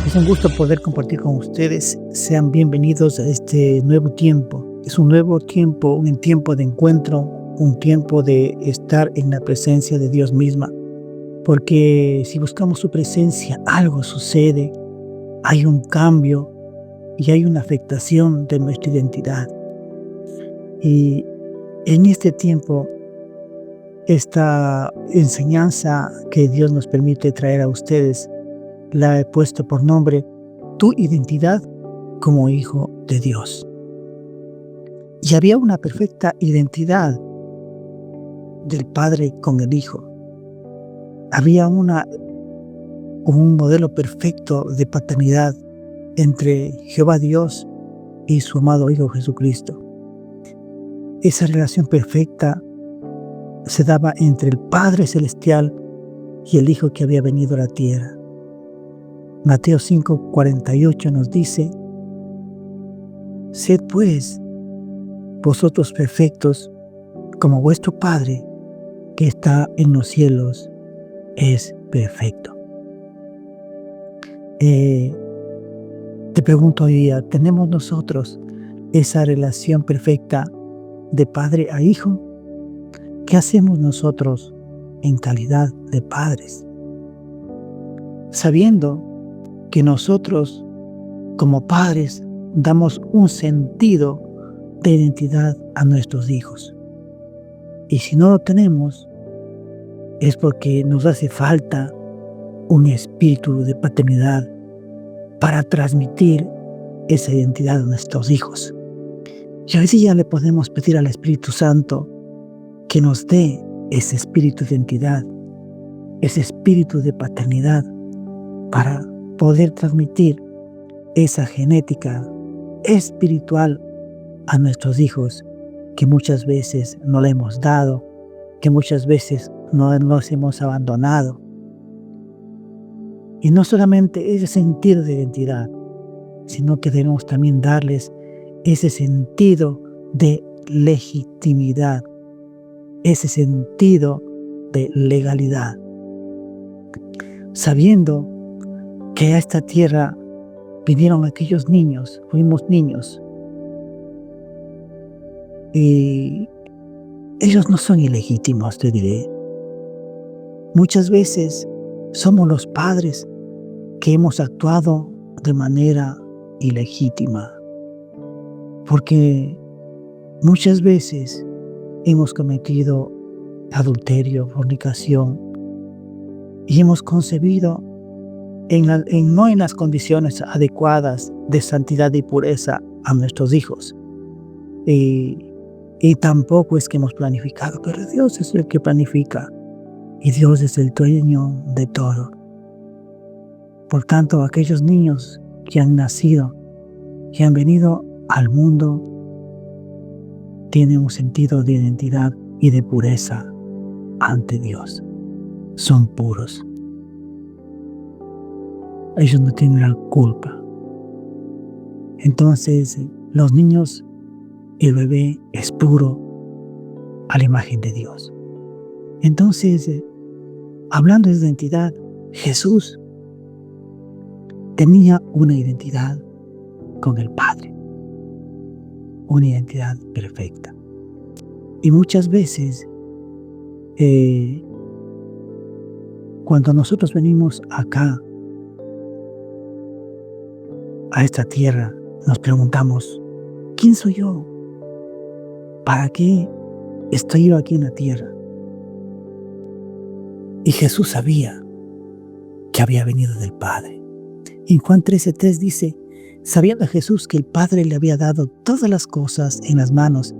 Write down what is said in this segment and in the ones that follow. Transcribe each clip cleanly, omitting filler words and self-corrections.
Es un gusto poder compartir con ustedes. Sean bienvenidos a este nuevo tiempo. Es un nuevo tiempo, un tiempo de encuentro, un tiempo de estar en la presencia de Dios misma. Porque si buscamos su presencia, algo sucede, hay un cambio y hay una afectación de nuestra identidad. Y en este tiempo, esta enseñanza que Dios nos permite traer a ustedes, la he puesto por nombre Tu identidad como hijo de Dios. Y había una perfecta identidad del Padre con el Hijo. Había un modelo perfecto de paternidad entre Jehová Dios y su amado Hijo Jesucristo. Esa relación perfecta se daba entre el Padre Celestial y el Hijo que había venido a la tierra. Mateo 5:48 nos dice: Sed pues vosotros perfectos, como vuestro Padre que está en los cielos es perfecto. Te pregunto hoy día, ¿tenemos nosotros esa relación perfecta de padre a hijo? ¿Qué hacemos nosotros en calidad de padres? Sabiendo que nosotros como padres damos un sentido de identidad a nuestros hijos. Y si no lo tenemos, es porque nos hace falta un espíritu de paternidad para transmitir esa identidad a nuestros hijos. Y hoy día le podemos pedir al Espíritu Santo que nos dé ese espíritu de identidad, ese espíritu de paternidad, para poder transmitir esa genética espiritual a nuestros hijos, que muchas veces no le hemos dado, que muchas veces no nos hemos abandonado. Y no solamente ese sentido de identidad, sino que debemos también darles ese sentido de legitimidad, ese sentido de legalidad. Sabiendo que a esta tierra vinieron aquellos niños, fuimos niños, y ellos no son ilegítimos, te diré. Muchas veces somos los padres que hemos actuado de manera ilegítima, porque muchas veces hemos cometido adulterio, fornicación, y hemos concebido no en las condiciones adecuadas de santidad y pureza a nuestros hijos. Y tampoco es que hemos planificado, pero Dios es el que planifica y Dios es el dueño de todo. Por tanto, aquellos niños que han nacido, que han venido al mundo, tienen un sentido de identidad y de pureza ante Dios. Son puros. Ellos no tienen la culpa. Entonces, los niños, el bebé es puro a la imagen de Dios. Entonces, hablando de identidad, Jesús tenía una identidad con el Padre, una identidad perfecta. Y muchas veces, cuando nosotros venimos acá, a esta tierra, nos preguntamos: ¿quién soy yo? ¿Para qué estoy yo aquí en la tierra? Y Jesús sabía que había venido del Padre. En Juan 13:3 dice: sabiendo Jesús que el Padre le había dado todas las cosas en las manos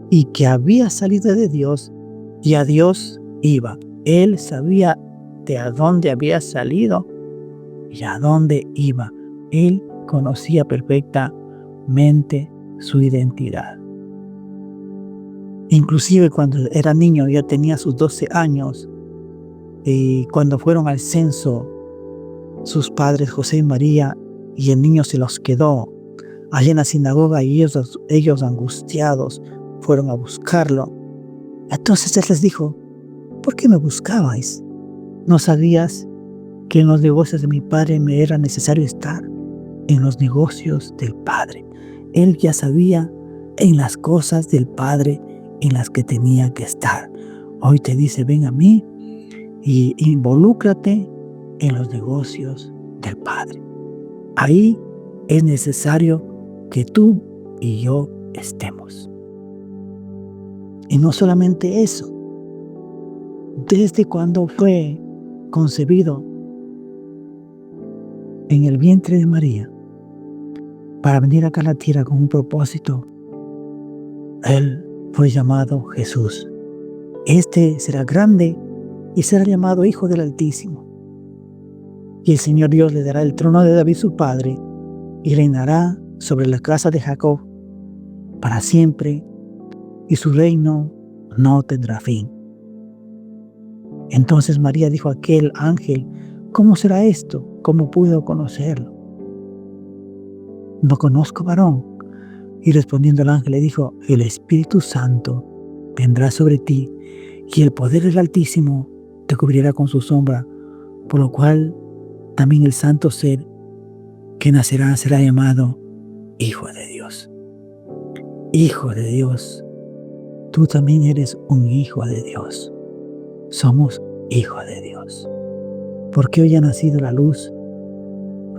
y que había salido de Dios y a Dios iba. Él sabía de a dónde había salido y a dónde iba. Él conocía perfectamente su identidad. Inclusive cuando era niño, ya tenía sus 12 años, y cuando fueron al censo, sus padres José y María, y el niño se los quedó allí en la sinagoga, y ellos angustiados fueron a buscarlo. Entonces él les dijo: ¿por qué me buscabais? ¿No sabías que en los negocios de mi padre me era necesario estar, en los negocios del Padre. Él ya sabía en las cosas del Padre en las que tenía que estar. Hoy te dice, ven a mí y involúcrate en los negocios del Padre. Ahí es necesario que tú y yo estemos. Y no solamente eso, desde cuando fue concebido en el vientre de María, para venir acá a la tierra con un propósito, Él fue llamado Jesús. Este será grande y será llamado Hijo del Altísimo. Y el Señor Dios le dará el trono de David su padre, y reinará sobre la casa de Jacob para siempre, y su reino no tendrá fin. Entonces María dijo a aquel ángel, ¿cómo será esto? ¿Cómo puedo conocerlo? No conozco varón. Y respondiendo el ángel le dijo, el Espíritu Santo vendrá sobre ti, y el poder del Altísimo te cubrirá con su sombra, por lo cual también el santo ser que nacerá será llamado Hijo de Dios. Hijo de Dios, tú también eres un hijo de Dios. Somos hijos de Dios. Porque hoy ha nacido la luz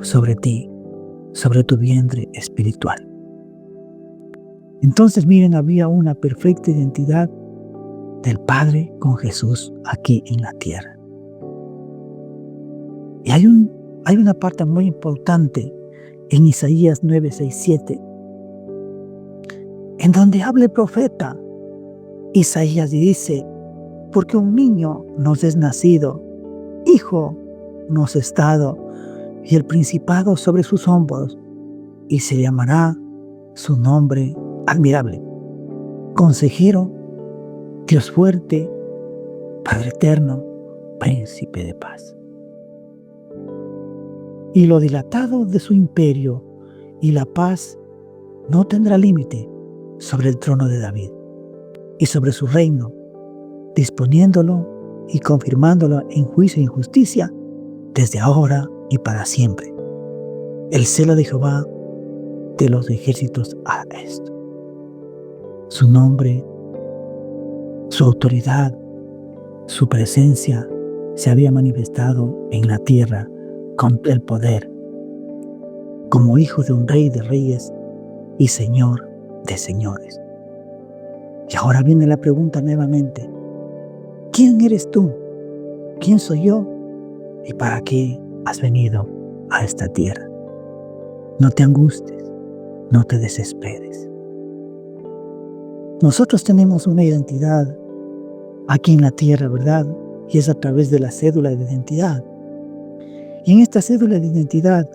sobre ti, sobre tu vientre espiritual. Entonces miren, había una perfecta identidad del Padre con Jesús aquí en la tierra. Y hay una parte muy importante en Isaías 9, 6, 7, en donde habla el profeta Isaías y dice, porque un niño nos es nacido, hijo nos es dado, y el principado sobre sus hombros, y se llamará su nombre admirable, consejero, Dios fuerte, Padre eterno, príncipe de paz. Y lo dilatado de su imperio y la paz no tendrá límite sobre el trono de David y sobre su reino, disponiéndolo y confirmándolo en juicio y en justicia desde ahora y para siempre. El celo de Jehová de los ejércitos hará esto. Su nombre, su autoridad, su presencia se había manifestado en la tierra con el poder, como hijo de un rey de reyes y señor de señores. Y ahora viene la pregunta nuevamente, ¿quién eres tú? ¿Quién soy yo? ¿Y para qué has venido a esta tierra? No te angusties, no te desesperes. Nosotros tenemos una identidad aquí en la tierra, ¿verdad? Y es a través de la cédula de identidad. Y en esta cédula de identidad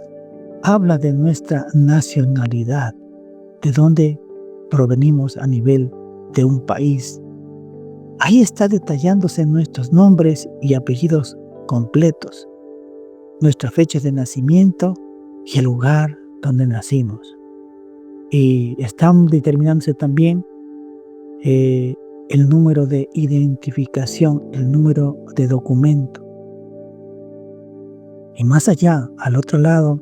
habla de nuestra nacionalidad, de dónde provenimos a nivel de un país. Ahí está detallándose nuestros nombres y apellidos completos, nuestra fecha de nacimiento y el lugar donde nacimos. Y están determinándose también el número de identificación, el número de documento. Y más allá, al otro lado,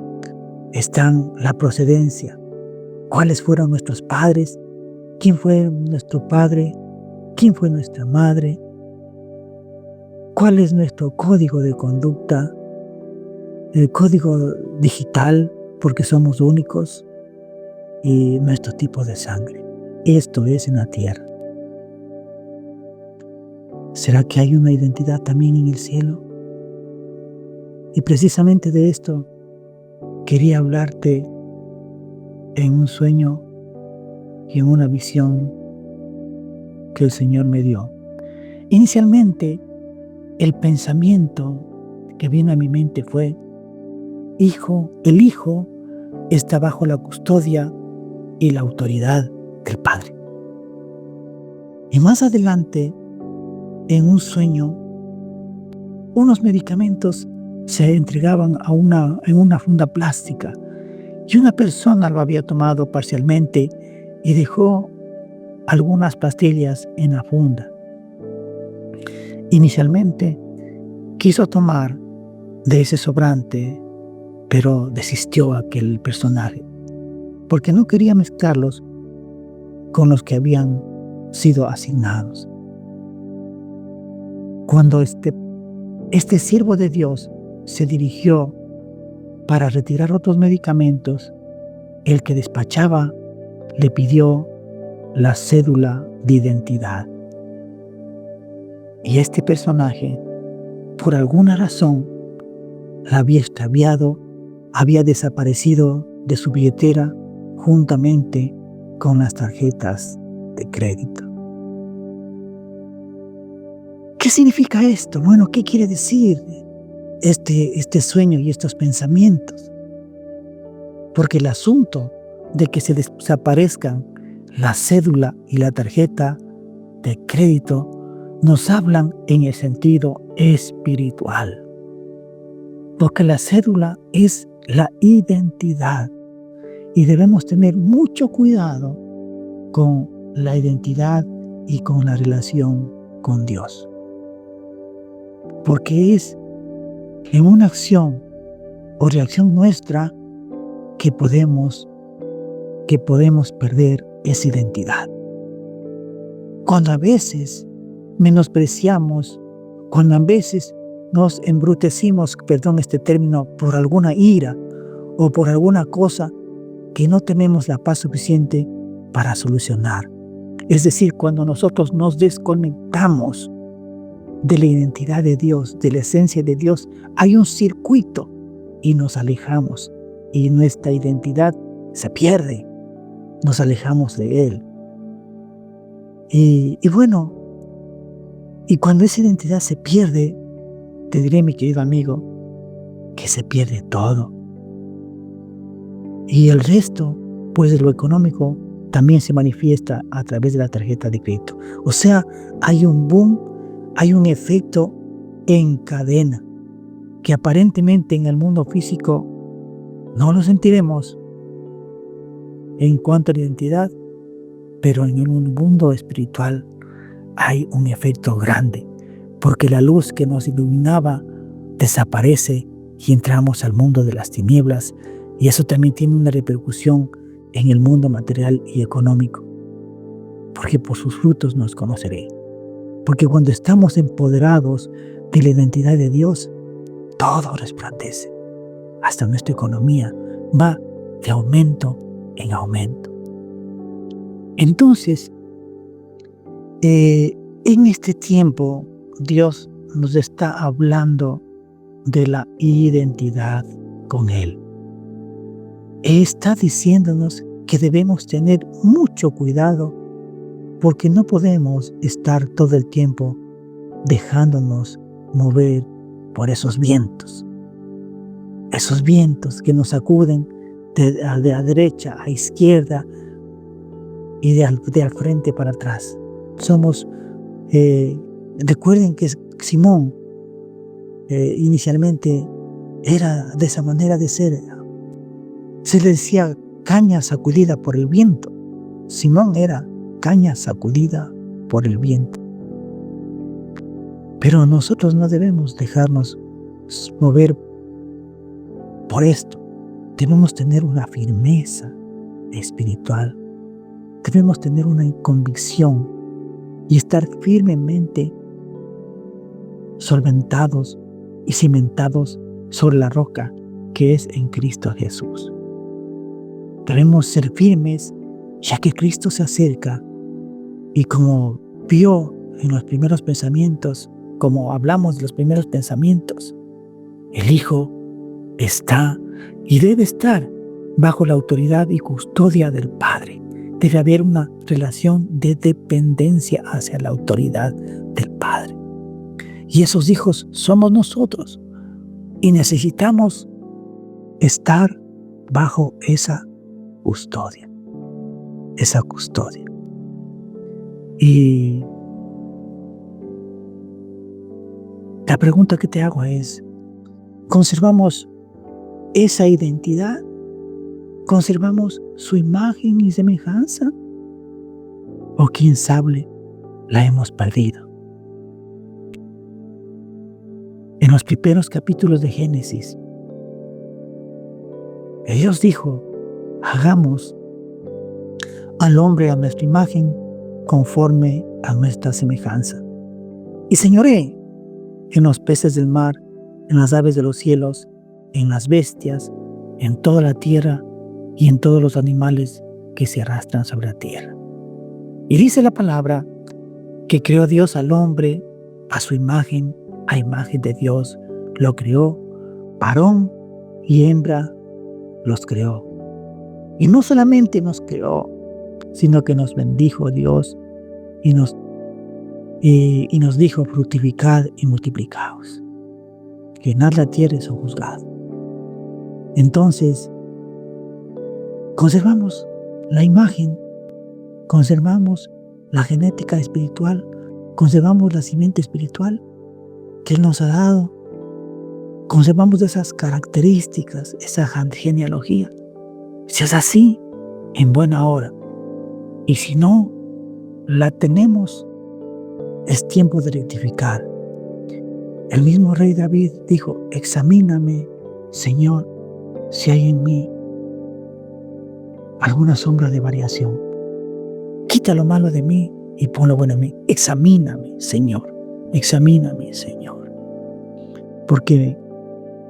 están la procedencia. ¿Cuáles fueron nuestros padres? ¿Quién fue nuestro padre? ¿Quién fue nuestra madre? ¿Cuál es nuestro código de conducta? El código digital, porque somos únicos, y nuestro tipo de sangre. Esto es en la tierra. ¿Será que hay una identidad también en el cielo? Y precisamente de esto quería hablarte en un sueño y en una visión que el Señor me dio. Inicialmente, el pensamiento que vino a mi mente fue, el Hijo está bajo la custodia y la autoridad del Padre. Y más adelante, en un sueño, unos medicamentos se entregaban en una funda plástica y una persona lo había tomado parcialmente y dejó algunas pastillas en la funda. Inicialmente quiso tomar de ese sobrante, pero desistió aquel personaje, porque no quería mezclarlos con los que habían sido asignados. Cuando este siervo de Dios se dirigió para retirar otros medicamentos, el que despachaba le pidió la cédula de identidad. Y este personaje, por alguna razón, la había extraviado, había desaparecido de su billetera juntamente con las tarjetas de crédito. ¿Qué significa esto? Bueno, ¿qué quiere decir este sueño y estos pensamientos? Porque el asunto de que se desaparezcan la cédula y la tarjeta de crédito nos hablan en el sentido espiritual. Porque la cédula es la identidad y debemos tener mucho cuidado con la identidad y con la relación con Dios. Porque es en una acción o reacción nuestra que podemos perder esa identidad. Cuando a veces menospreciamos, cuando a veces nos embrutecimos, perdón este término, por alguna ira o por alguna cosa que no tenemos la paz suficiente para solucionar. Es decir, cuando nosotros nos desconectamos de la identidad de Dios, de la esencia de Dios, hay un circuito y nos alejamos y nuestra identidad se pierde, nos alejamos de Él. Y bueno, y cuando esa identidad se pierde, te diré, mi querido amigo, que se pierde todo. Y el resto, pues de lo económico, también se manifiesta a través de la tarjeta de crédito. O sea, hay un boom, hay un efecto en cadena, que aparentemente en el mundo físico no lo sentiremos en cuanto a la identidad, pero en un mundo espiritual hay un efecto grande, porque la luz que nos iluminaba desaparece y entramos al mundo de las tinieblas, y eso también tiene una repercusión en el mundo material y económico, porque por sus frutos nos conoceré. Porque cuando estamos empoderados de la identidad de Dios, todo resplandece, hasta nuestra economía va de aumento en aumento. Entonces, en este tiempo, Dios nos está hablando de la identidad con Él. Está diciéndonos que debemos tener mucho cuidado porque no podemos estar todo el tiempo dejándonos mover por esos vientos que nos sacuden de la derecha a izquierda y de al frente para atrás. Recuerden que Simón inicialmente era de esa manera de ser. Se le decía caña sacudida por el viento. Simón era caña sacudida por el viento. Pero nosotros no debemos dejarnos mover por esto. Debemos tener una firmeza espiritual. Debemos tener una convicción y estar firmemente solventados y cimentados sobre la roca que es en Cristo Jesús. Debemos ser firmes ya que Cristo se acerca y como vio en los primeros pensamientos, como hablamos de los primeros pensamientos, el Hijo está y debe estar bajo la autoridad y custodia del Padre. Debe haber una relación de dependencia hacia la autoridad del Padre. Y esos hijos somos nosotros y necesitamos estar bajo esa custodia. Y la pregunta que te hago es, ¿conservamos esa identidad? ¿Conservamos su imagen y semejanza? ¿O quién sabe, la hemos perdido? En En los primeros capítulos de Génesis, Dios dijo, hagamos al hombre a nuestra imagen conforme a nuestra semejanza. Y señoré en los peces del mar, en las aves de los cielos, en las bestias, en toda la tierra y en todos los animales que se arrastran sobre la tierra. Y dice la palabra que creó Dios al hombre a su imagen, a imagen de Dios lo creó, varón y hembra los creó. Y no solamente nos creó, sino que nos bendijo Dios y nos dijo, fructificad y multiplicaos, llenad la tierra y sojuzgad. Entonces, conservamos la imagen, conservamos la genética espiritual, conservamos la simiente espiritual que Él nos ha dado, conservamos esas características, esa genealogía. Si es así, en buena hora. Y si no la tenemos, es tiempo de rectificar. El mismo rey David dijo, examíname, Señor, si hay en mí alguna sombra de variación. Quita lo malo de mí y pon lo bueno en mí. Examíname, Señor. Examíname, Señor. Porque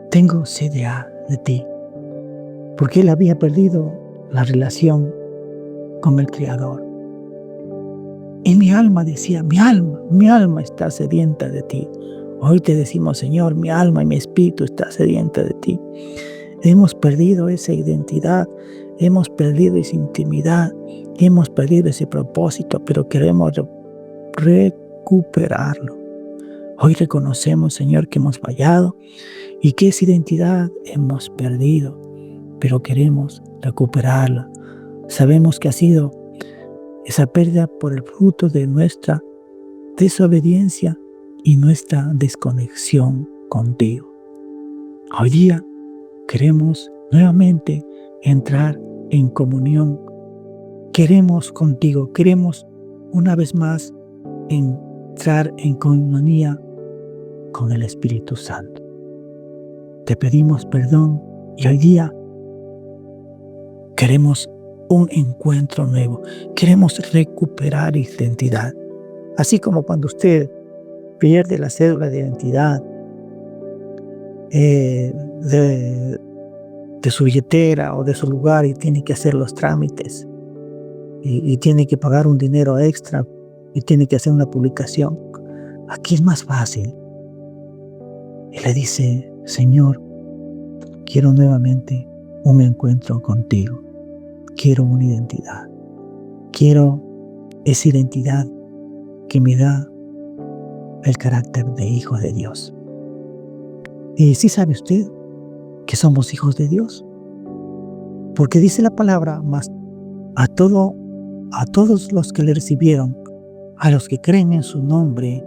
tengo sed de ti. Porque él había perdido la relación con el Creador. Y mi alma decía, mi alma está sedienta de ti. Hoy te decimos, Señor, mi alma y mi espíritu está sedienta de ti. Hemos perdido esa identidad, hemos perdido esa intimidad, hemos perdido ese propósito, pero queremos recuperarlo. Hoy reconocemos, Señor, que hemos fallado y que esa identidad hemos perdido, pero queremos recuperarla. Sabemos que ha sido esa pérdida por el fruto de nuestra desobediencia y nuestra desconexión contigo. Hoy día queremos nuevamente entrar en comunión. Queremos contigo, queremos una vez más entrar en comunión con el Espíritu Santo. Te pedimos perdón y hoy día queremos un encuentro nuevo. Queremos recuperar identidad. Así como cuando usted pierde la cédula de identidad de su billetera o de su lugar y tiene que hacer los trámites y tiene que pagar un dinero extra y tiene que hacer una publicación. Aquí es más fácil. Y le dice, Señor, quiero nuevamente un encuentro contigo. Quiero una identidad. Quiero esa identidad que me da el carácter de hijo de Dios. ¿Y sí sabe usted que somos hijos de Dios? Porque dice la palabra, mas a todos los que le recibieron, a los que creen en su nombre,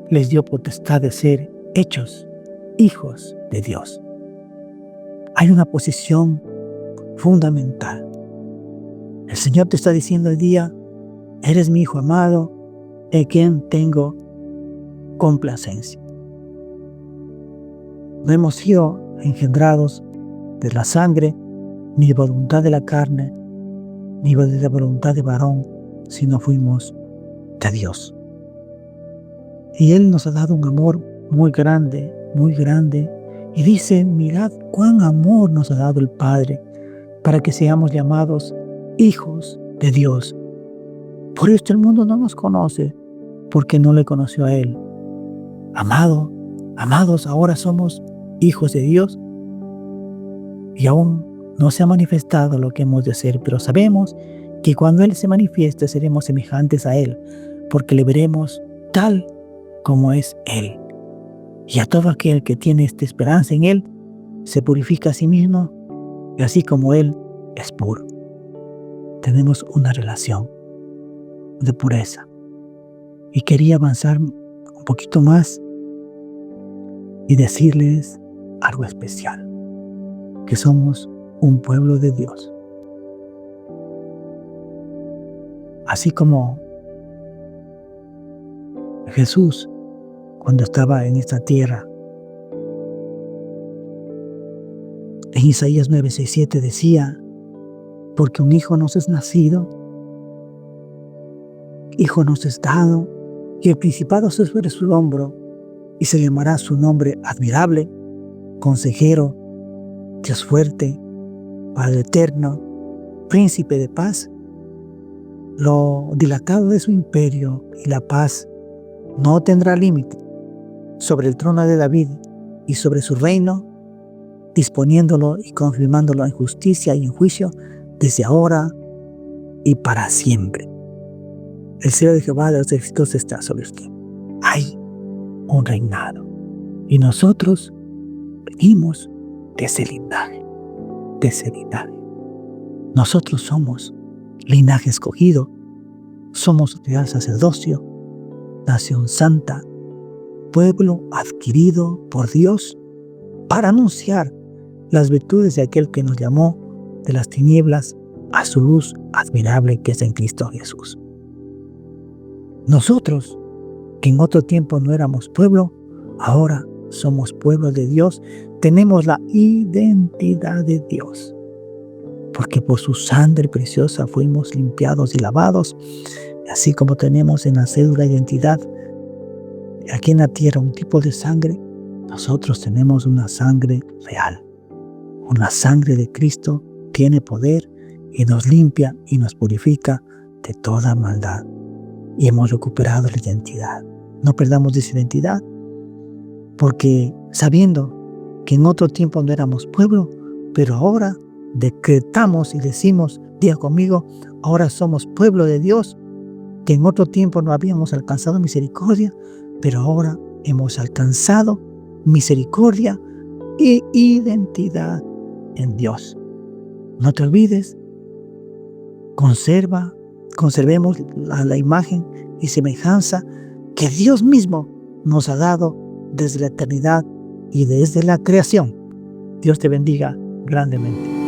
les dio potestad de ser hechos hijos de Dios. Hay una posición fundamental. El Señor te está diciendo hoy día, eres mi hijo amado, en quien tengo complacencia. No hemos sido engendrados de la sangre, ni de voluntad de la carne, ni de la voluntad de varón, sino fuimos de Dios. Y Él nos ha dado un amor muy grande, y dice, mirad cuán amor nos ha dado el Padre, para que seamos llamados hijos de Dios. Por esto el mundo no nos conoce, porque no le conoció a Él. Amados, ahora somos hijos de Dios, y aún no se ha manifestado lo que hemos de ser, pero sabemos que cuando Él se manifieste seremos semejantes a Él, porque le veremos tal como es Él. Y a todo aquel que tiene esta esperanza en Él, se purifica a sí mismo, y así como Él es puro. Tenemos una relación de pureza. Y quería avanzar un poquito más y decirles algo especial, que somos un pueblo de Dios. Así como Jesús, cuando estaba en esta tierra, En Isaías 9:6-7 decía, porque un hijo nos es nacido, hijo nos es dado, y el principado es sobre su hombro, y se llamará su nombre admirable, consejero, Dios fuerte, Padre eterno, príncipe de paz. Lo dilatado de su imperio y la paz no tendrá límite sobre el trono de David y sobre su reino, disponiéndolo y confirmándolo en justicia y en juicio desde ahora y para siempre. El cielo de Jehová de los ejércitos está sobre usted. Hay un reinado y nosotros venimos de ese linaje, de ese linaje. Nosotros somos linaje escogido, somos real sacerdocio, nación santa, pueblo adquirido por Dios para anunciar las virtudes de aquel que nos llamó de las tinieblas a su luz admirable que es en Cristo Jesús. Nosotros, que en otro tiempo no éramos pueblo, ahora somos pueblo de Dios, tenemos la identidad de Dios, porque por su sangre preciosa fuimos limpiados y lavados, así como tenemos en la cédula de identidad aquí en la tierra un tipo de sangre, nosotros tenemos una sangre real. Una sangre de Cristo tiene poder y nos limpia y nos purifica de toda maldad. Y hemos recuperado la identidad. No perdamos esa identidad, porque sabiendo que en otro tiempo no éramos pueblo, pero ahora decretamos y decimos, diga conmigo, ahora somos pueblo de Dios, que en otro tiempo no habíamos alcanzado misericordia, pero ahora hemos alcanzado misericordia e identidad en Dios. No te olvides, conservemos la imagen y semejanza que Dios mismo nos ha dado desde la eternidad y desde la creación. Dios te bendiga grandemente.